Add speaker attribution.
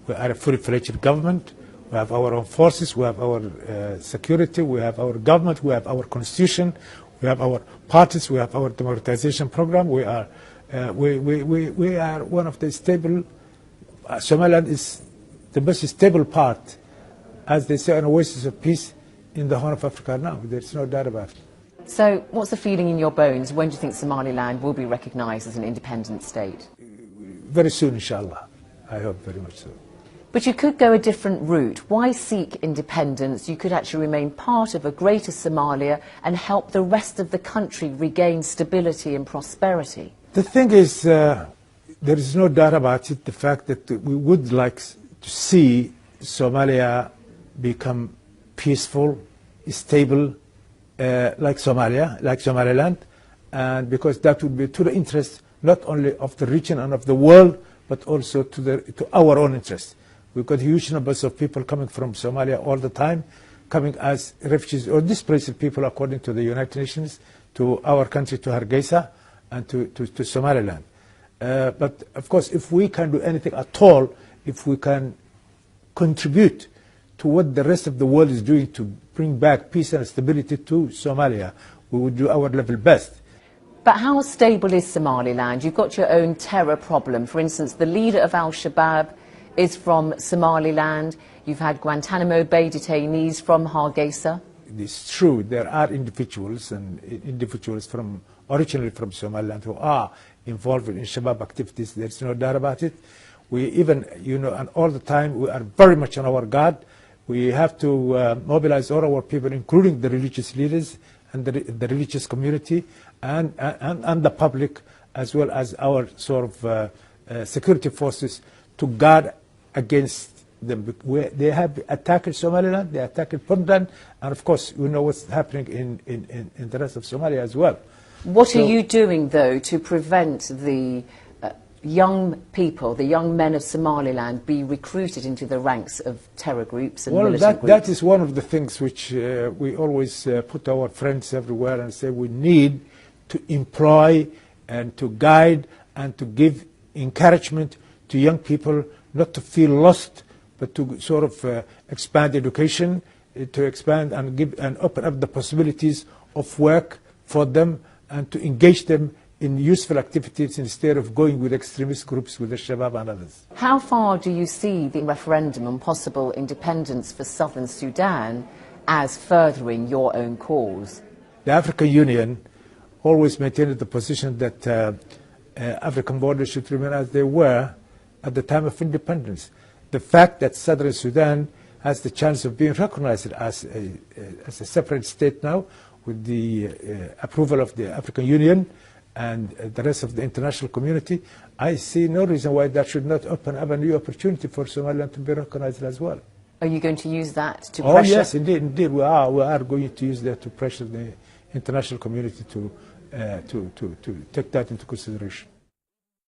Speaker 1: We are a fully-fledged government. We have our own forces. We have our security. We have our government. We have our constitution. We have our parties. We have our democratization program. We are one of the stable. Somaliland is the most stable part, as they say, an oasis of peace in the Horn of Africa now. There's no doubt about it.
Speaker 2: So what's the feeling in your bones? When do you think Somaliland will be recognised as an independent state?
Speaker 1: Very soon, inshallah. I hope very much so.
Speaker 2: But you could go a different route. Why seek independence? You could actually remain part of a greater Somalia and help the rest of the country regain stability and prosperity.
Speaker 1: The thing is, there is no doubt about it, the fact that we would like to see Somalia become peaceful, stable, like Somalia, like Somaliland, and because that would be to the interest not only of the region and of the world, but also to our own interest. We've got huge numbers of people coming from Somalia all the time, coming as refugees or displaced people, according to the United Nations, to our country, to Hargeisa and to Somaliland. But of course, if we can do anything at all, if we can contribute to what the rest of the world is doing to bring back peace and stability to Somalia, we would do our level best.
Speaker 2: But how stable is Somaliland? You've got your own terror problem. For instance, the leader of Al-Shabaab is from Somaliland. You've had Guantanamo Bay detainees from Hargeisa.
Speaker 1: It's true, there are individuals from originally from Somaliland who are involved in Shabaab activities. There's no doubt about it. We even, and all the time we are very much on our guard. We have to mobilize all our people, including the religious leaders and the religious community and the public, as well as our sort of security forces, to guard against them. They have attacked Somaliland, they attacked Puntland, and of course we know what's happening in the rest of Somalia as well.
Speaker 2: What are you doing, though, to prevent the young people, the young men of Somaliland, be recruited into the ranks of terror groups and militant groups?
Speaker 1: That is one of the things which we always put our friends everywhere and say we need to employ and to guide and to give encouragement to young people not to feel lost, but to sort of expand education, to expand and give and open up the possibilities of work for them and to engage them in useful activities instead of going with extremist groups, with the Shabab and others.
Speaker 2: How far do you see the referendum on possible independence for southern Sudan as furthering your own cause?
Speaker 1: The African Union always maintained the position that African borders should remain as they were at the time of independence. The fact that southern Sudan has the chance of being recognized as a separate state now, with the approval of the African Union and the rest of the international community, I see no reason why that should not open up a new opportunity for Somaliland to be recognized as well.
Speaker 2: Are you going to use that to
Speaker 1: pressure? Oh yes, indeed we are. We are going to use that to pressure the international community to take that into consideration.